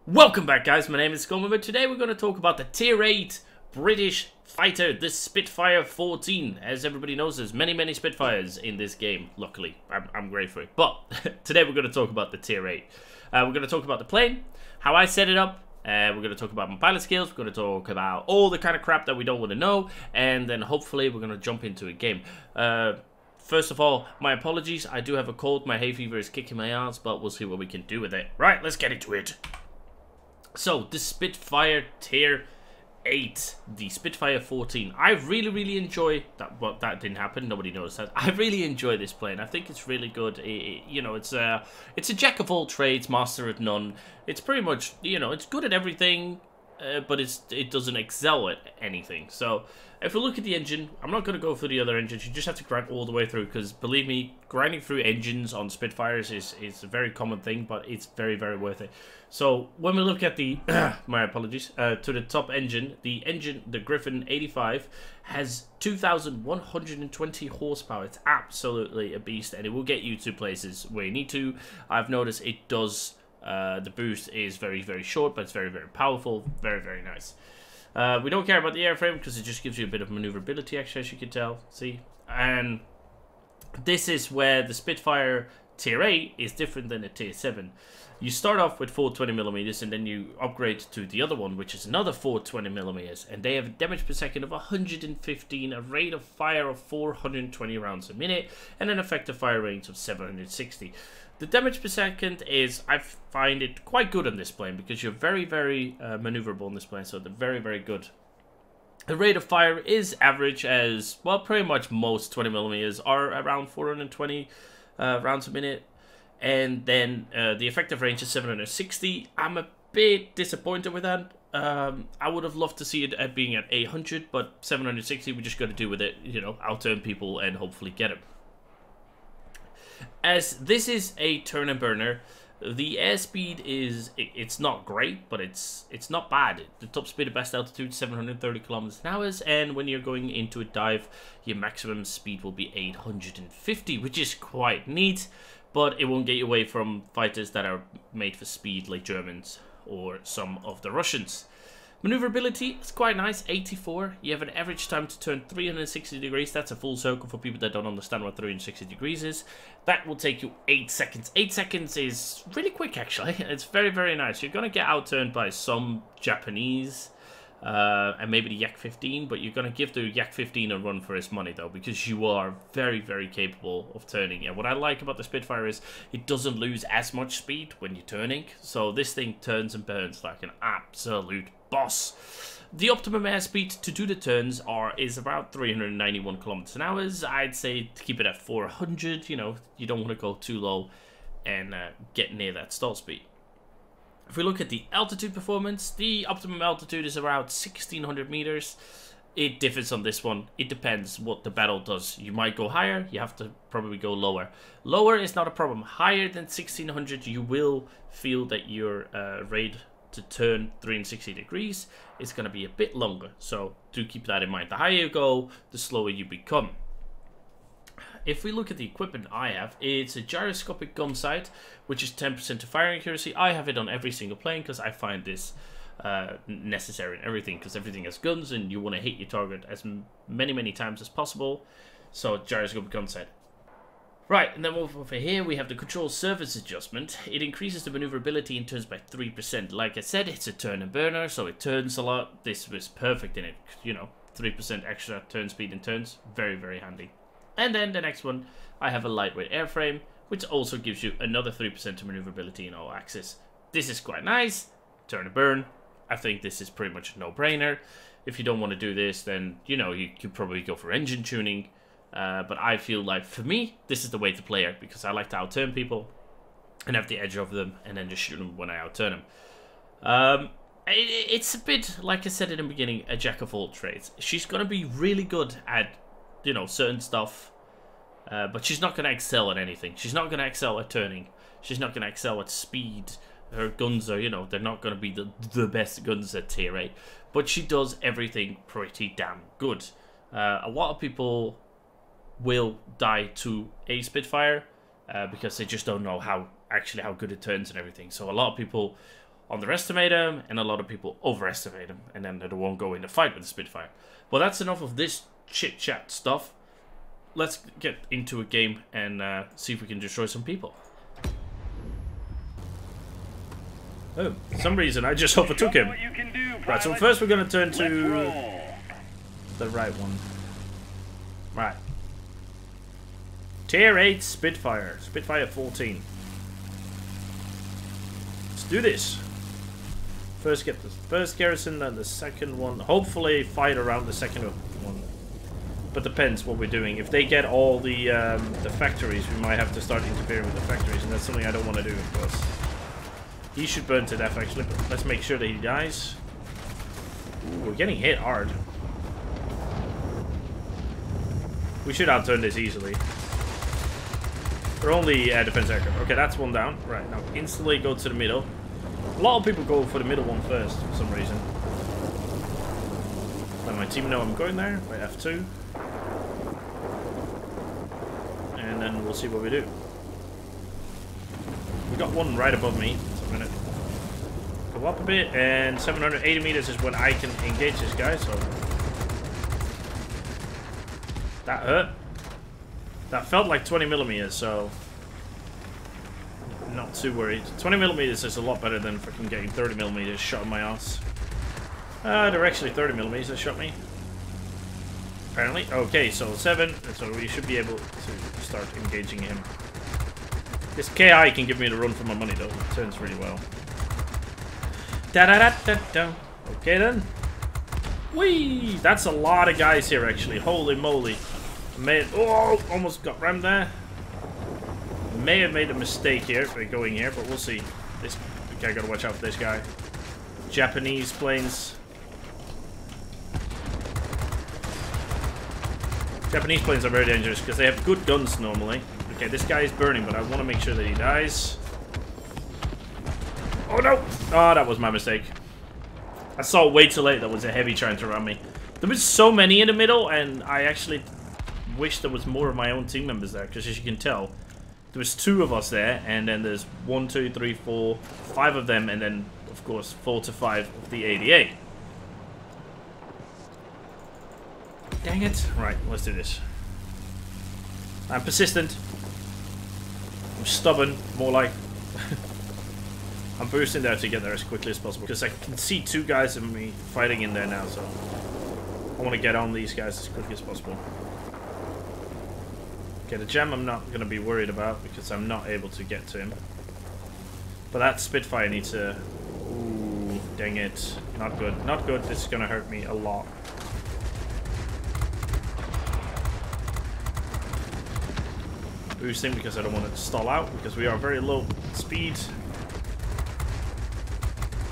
Welcome back, guys. My name is Skullmember. Today we're going to talk about the Tier 8 British fighter, the Spitfire 14. As everybody knows, there's many Spitfires in this game, luckily. I'm grateful. But today we're going to talk about the Tier 8. We're going to talk about the plane, how I set it up. We're going to talk about my pilot skills. We're going to talk about all the kind of crap that we don't want to know. And then hopefully we're going to jump into a game. First of all, my apologies. I do have a cold. My hay fever is kicking my ass, but we'll see what we can do with it. Right, let's get into it. So, the Spitfire Tier 8, the Spitfire 14. I really enjoy that. Well, that didn't happen. Nobody noticed that. I really enjoy this plane. I think it's really good. You know, it's a jack of all trades, master of none. It's pretty much, you know, it's good at everything, but it doesn't excel at anything. So, if we look at the engine, I'm not going to go through the other engines. You just have to grind all the way through, because believe me, grinding through engines on Spitfires is a very common thing, but it's very worth it. So when we look at the, my apologies, to the top engine, the Griffin 85 has 2,120 horsepower. It's absolutely a beast, and it will get you to places where you need to. I've noticed it does. The boost is very short, but it's very powerful. Very nice. We don't care about the airframe because it just gives you a bit of maneuverability, actually, as you can tell. See? And this is where the Spitfire Tier 8 is different than the Tier 7. You start off with 420mm and then you upgrade to the other one, which is another 420mm, and they have a damage per second of 115, a rate of fire of 420 rounds a minute, and an effective fire range of 760. The damage per second is, I find it quite good on this plane, because you're very maneuverable on this plane, so they're very good. The rate of fire is average, as, well, pretty much most 20mm are around 420 rounds a minute. And then the effective range is 760. I'm a bit disappointed with that. I would have loved to see it being at 800, but 760 we just got to do with it, you know, outturn people and hopefully get them. As this is a turn and burner, the airspeed is, it's not great, but it's not bad. The top speed at best altitude 730 kilometers an hour, and when you're going into a dive, your maximum speed will be 850, which is quite neat, but it won't get you away from fighters that are made for speed, like Germans or some of the Russians. Maneuverability is quite nice, 84. You have an average time to turn 360 degrees. That's a full circle for people that don't understand what 360 degrees is. That will take you 8 seconds. 8 seconds is really quick, actually. It's very nice. You're going to get outturned by some Japanese and maybe the Yak 15, but you're going to give the Yak 15 a run for his money, though, because you are very capable of turning. And what I like about the Spitfire is it doesn't lose as much speed when you're turning. So this thing turns and burns like an absolute boss. The optimum airspeed to do the turns is about 391 kilometers an hour. I'd say to keep it at 400. You know, you don't want to go too low and get near that stall speed. If we look at the altitude performance, the optimum altitude is around 1600 meters. It differs on this one. It depends what the battle does. You might go higher, you have to probably go lower. Lower is not a problem. Higher than 1600, you will feel that your rate to turn 360 degrees is going to be a bit longer. So do keep that in mind. The higher you go, the slower you become. If we look at the equipment I have, it's a gyroscopic gun sight, which is 10% to firing accuracy. I have it on every single plane because I find this necessary in everything, because everything has guns and you want to hit your target as many times as possible. So gyroscopic gun sight. Right, and then over here we have the control surface adjustment. It increases the maneuverability in turns by 3%. Like I said, it's a turn and burner, so it turns a lot. This was perfect in it, you know, 3% extra turn speed in turns. Very handy. And then the next one, I have a lightweight airframe, which also gives you another 3% to maneuverability in all axes. This is quite nice. Turn and burn. I think this is pretty much a no-brainer. If you don't want to do this, then, you know, you could probably go for engine tuning. But I feel like, for me, this is the way to play it, because I like to outturn people and have the edge over them and then just shoot them when I outturn them. It's a bit, like I said in the beginning, a jack of all trades. She's going to be really good at, you know, certain stuff, but she's not going to excel at anything. She's not going to excel at turning. She's not going to excel at speed. Her guns are, you know, they're not going to be the best guns at Tier 8, but she does everything pretty damn good. A lot of people will die to a Spitfire because they just don't know how good it turns and everything. So a lot of people underestimate him, and a lot of people overestimate him, and then they won't go in the fight with the Spitfire. Well, that's enough of this chit-chat stuff. Let's get into a game and see if we can destroy some people. Oh, for some reason I just overtook him. Right, so first we're going to turn to the right one. Right. Tier 8 Spitfire. Spitfire 14. Let's do this. First get the first garrison, then the second one. Hopefully fight around the second one. But depends what we're doing. If they get all the factories, we might have to start interfering with the factories, and that's something I don't want to do, of course. He should burn to death, actually, but let's make sure that he dies. Ooh, we're getting hit hard. We should outturn this easily. They're only defense aircraft. Okay, that's one down. Right, now instantly go to the middle. A lot of people go for the middle one first, for some reason. Let my team know I'm going there by F2. And then we'll see what we do. We got one right above me. So I'm gonna go up a bit, and 780 meters is when I can engage this guy, so that hurt. That felt like 20 millimeters, so not too worried. 20 millimeters is a lot better than fucking getting 30 millimeters shot in my ass. They're actually 30 millimeters that shot me. Apparently. Okay, so 7, so we should be able to start engaging him. This KI can give me the run for my money, though. It turns really well. Da-da-da-da-da. Okay, then. Whee! That's a lot of guys here, actually. Holy moly. Oh, almost got rammed there. May have made a mistake here by going here, but we'll see. This guy, gotta watch out for this guy. Japanese planes. Japanese planes are very dangerous because they have good guns normally. Okay, this guy is burning, but I want to make sure that he dies. Oh no! Oh, that was my mistake. I saw it way too late. That was a heavy trying to ram me. There was so many in the middle, and I actually wish there was more of my own team members there, because as you can tell, there was 2 of us there, and then there's 1, 2, 3, 4, 5 of them, and then of course 4 to 5 of the 88. Dang it! Right, let's do this. I'm persistent. I'm stubborn, more like. I'm boosting there to get there as quickly as possible, because I can see 2 guys of me fighting in there now, so I want to get on these guys as quickly as possible. Okay, the jam I'm not going to be worried about because I'm not able to get to him. But that Spitfire needs to... Ooh, dang it. Not good. Not good. This is going to hurt me a lot. Boosting because I don't want it to stall out because we are very low speed.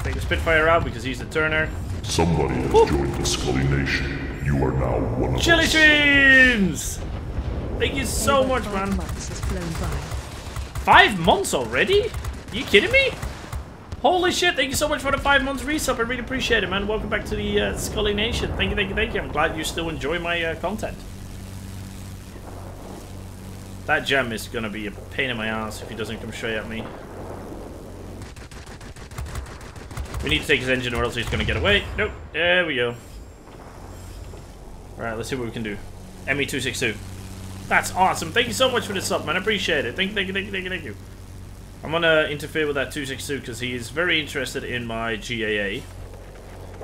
Take the Spitfire out because he's the turner. Somebody has joined the Scully Nation. You are now one of Chili us. Streams! Thank you so much, man. 5 months has flown by. 5 months already? Are you kidding me? Holy shit, thank you so much for the 5 months resub. I really appreciate it, man. Welcome back to the Scully Nation. Thank you, thank you, thank you. I'm glad you still enjoy my content. That gem is going to be a pain in my ass if he doesn't come straight at me. We need to take his engine or else he's going to get away. Nope. There we go. Alright, let's see what we can do. ME262. That's awesome. Thank you so much for the sub, man. I appreciate it. Thank you, thank you, thank you, thank you, thank you. I'm going to interfere with that 262 because he is very interested in my GAA.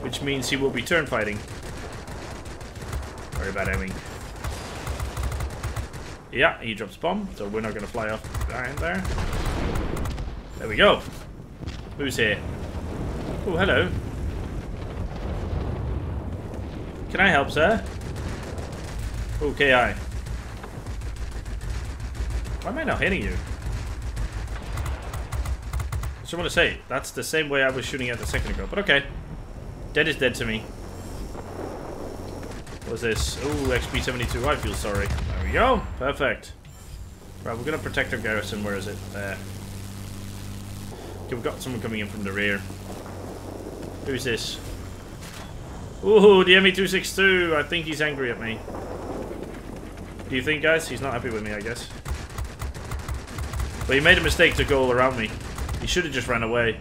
Which means he will be turn fighting. Very bad aiming. Yeah, he drops a bomb, so we're not going to fly off behind there. There we go. Who's here? Oh, hello. Can I help, sir? Oh, KI. Why am I not hitting you? I just want to say, that's the same way I was shooting at a second ago, but okay. Dead is dead to me. What's this? Oh, XP-72, I feel sorry. There we go. Perfect. Right, we're going to protect our garrison. Where is it? There. Okay, we've got someone coming in from the rear. Who's this? Ooh, the ME262. I think he's angry at me. Do you think, guys? He's not happy with me, I guess. But he made a mistake to go all around me. He should have just ran away.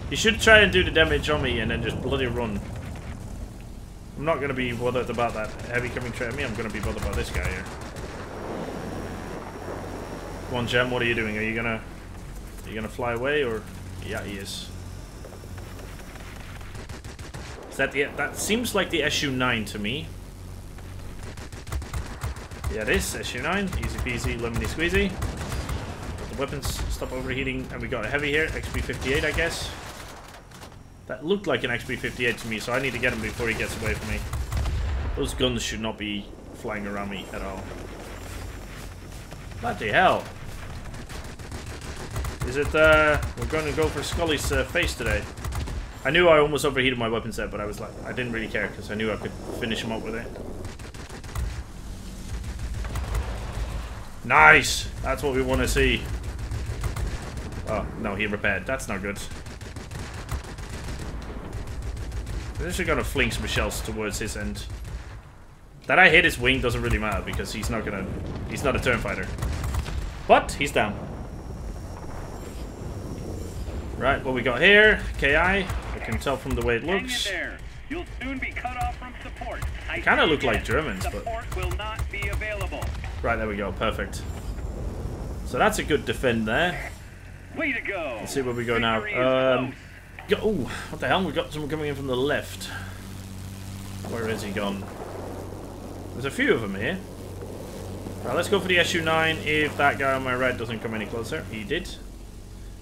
You should try and do the damage on me and then just bloody run. I'm not going to be bothered about that heavy coming straight at me. I'm going to be bothered by this guy here. Come on, Gem. What are you doing? Are you gonna fly away or? Yeah, he is. Is that the? That seems like the SU-9 to me. Yeah, it is SU-9. Easy peasy, lemony squeezy. The weapons stop overheating, and we got a heavy here. XP-58, I guess. That looked like an XP-58 to me, so I need to get him before he gets away from me. Those guns should not be flying around me at all. Bloody hell. Is it, we're going to go for Scully's face today. I knew I almost overheated my weapon set, but I was like, I didn't really care, because I knew I could finish him up with it. Nice! That's what we want to see. Oh, no, he repaired. That's not good. We're actually going to fling some shells towards his end. That I hit his wing doesn't really matter, because he's not a turn fighter. But, he's down. Right, what we got here? KI. I can tell from the way it looks. You'll soon be cut off from support. They kind of look like Germans, but... Support will not be available. Right, there we go. Perfect. So that's a good defend there. Way to go. Let's see where we go now. Oh, what the hell? We've got someone coming in from the left. Where is he gone? There's a few of them here. Right, let's go for the SU-9 if that guy on my right doesn't come any closer. He did.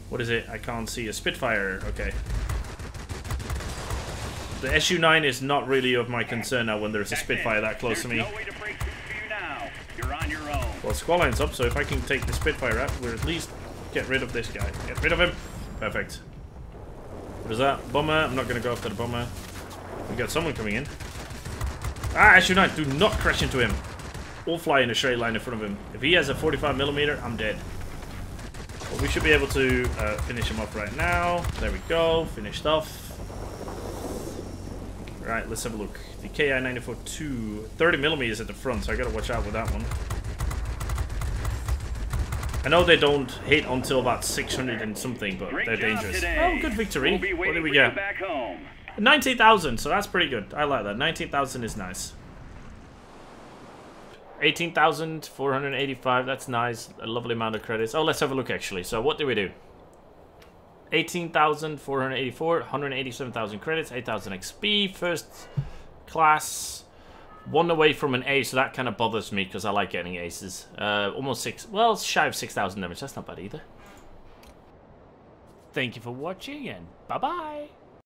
What is it? I can't see. A Spitfire. Okay. The SU-9 is not really of my concern now when there's a Spitfire that close to me. No way to break through for you now. You're on your own. Well, squall line's up, so if I can take the Spitfire out, we'll at least get rid of this guy. Get rid of him. Perfect. What is that? Bomber. I'm not going to go after the bomber. We got someone coming in. Ah, SU-9. Do not crash into him. Or fly in a straight line in front of him. If he has a 45mm, I'm dead. But we should be able to finish him off right now. There we go. Finished off. Right, let's have a look. The KI-94-2. 30mm at the front, so I gotta watch out with that one. I know they don't hit until about 600 and something, but they're dangerous. Oh, good victory. What did we get? 19,000, so that's pretty good. I like that. 19,000 is nice. 18,485, that's nice. A lovely amount of credits. Oh, let's have a look actually. So what did we do? 18,484, 187,000 credits, 8,000 XP, first class, one away from an A, so that kind of bothers me because I like getting aces. Almost 6, well, shy of 6,000 damage, that's not bad either. Thank you for watching and bye-bye.